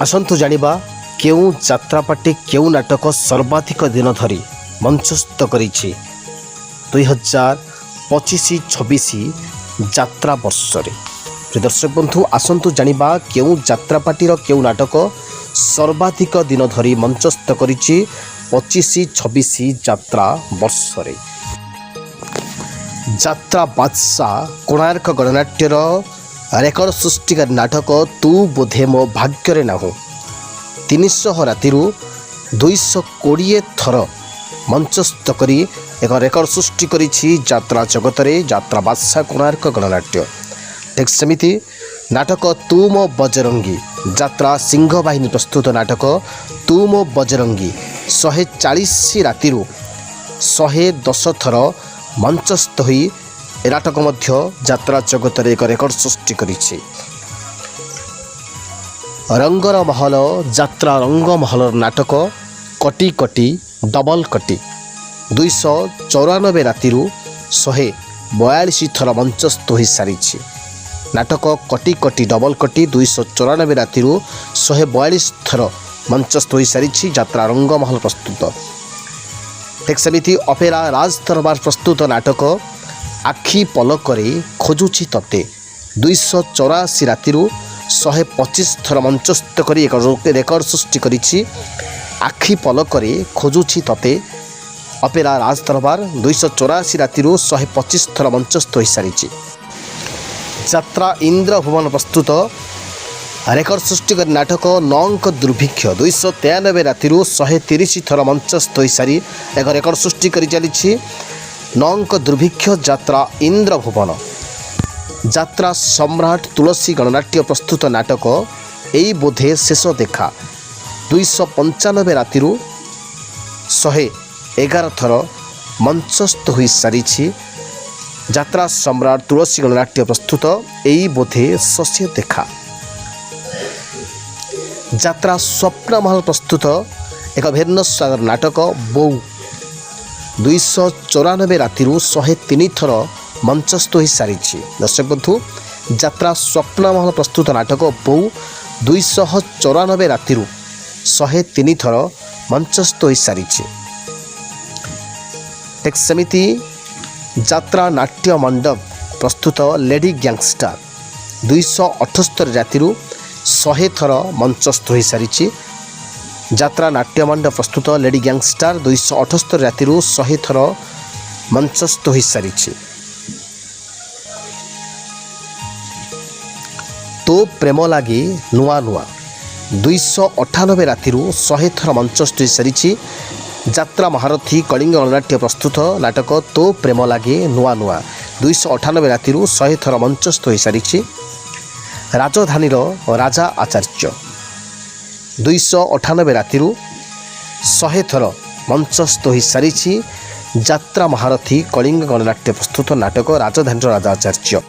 आसंतु जानिबा केउ यात्रापार्टी केउ नाटक सर्वाधिक दिन धरी मंचस्थ करिछि 2025-26 यात्रा वर्षरे। दर्शक बंधु आसंतु जानिबा केउ यात्रापार्टी केउ नाटक सर्वाधिक दिन धरी मंचस्थ करिछि 25-26 यात्रा वर्षरे। यात्रा बादशाह कोणार्क गणनाट्यर रेकर्ड सृष्टिकारी नाटक तू बोधे मो भाग्य नाहु 300 राति 220 थर मंचस्थ करी एक रेकर्ड सृष्टि करिछि यात्रा जगत रे यात्रा बादशाह कोणार्क गणनाट्य। ठीक सेमिति नाटक तू मो बजरंगी यात्रा सिंह बाहिनी प्रस्तुत नाटक तू मो बजरंगी 140 राति 110 थर मंचस्थ होई नाटक मध्य यात्रा जगत रे एक रेकर्ड सृष्टि करिछि। रंगर महल यात्रा रंग महल नाटक कटी कटी डबल कटी 294 राति 142 थर मंचस्थ हो सारी। नाटक कटी कटी डबल कटी 294 राति 142 थर मंचस्थ हो सारी यात्रा रंग महल प्रस्तुत। ठीक सेमिति अपेरा राज दरबार प्रस्तुत नाटक आखि पलकरे खोजुछि तते 284 राति 125 थर मंचस्थ करी एक रेकर्ड सृष्टि करिछि। आखि पलकरे खोजुछि तते अपेरा राज दरबार 284 राति 125 थर मंचस्थ हो सारी। यात्रा इंद्र भुवन प्रस्तुत रेकर्ड सृष्टिकारी नाटक नौंक दुर्भिक्ष 293 राति 130 थर मंचस्थ हो सारी एक रेकर्ड सृष्टि करि चलिछि। नौंक दुर्भिक्ष यात्रा इंद्र भुवन। यात्रा सम्राट तुलसी गणनाट्य प्रस्तुत नाटक एई बोधे शेष देखा 295 राति 111 थर मंचस्थ हो सारी। यात्रा सम्राट तुलसी गणनाट्य प्रस्तुत एई बोधे शेष देखा। यात्रा स्वप्न महल प्रस्तुत एक भिन्न स्वागर नाटक बौ 294 राति 103 थर मंचस्थ हो सारी। दर्शक बंधु यात्रा स्वप्न महल प्रस्तुत नाटक बौ 294 राति 103 थर मंचस्थ हो सारी। ठीक सेमिति यात्रा नाट्य मंडप प्रस्तुत लेडी गैंगस्टर 278 राति 100 थर मंचस्थ हो सारी। यात्रा नाट्य मंडप प्रस्तुत लेडी गैंगस्टर 278 राति 100 थर मंचस्थ हो सारी। तो प्रेम लागे नुआ नुआ 298 राति 100 थर मंचस्थ हो सारी। यात्रा महारथी कलिंग गणनाट्य प्रस्तुत नाटक तो प्रेम लागे नुआ नुआ 298 राति 100 थर मंचस्थ हो सारी। राजधानी राजा आचार्य 298 राति 100 थर मंचस्थ हो सारी। यात्रा महारथी कलिंग गणनाट्य प्रस्तुत नाटक राजधानी राजा आचार्य।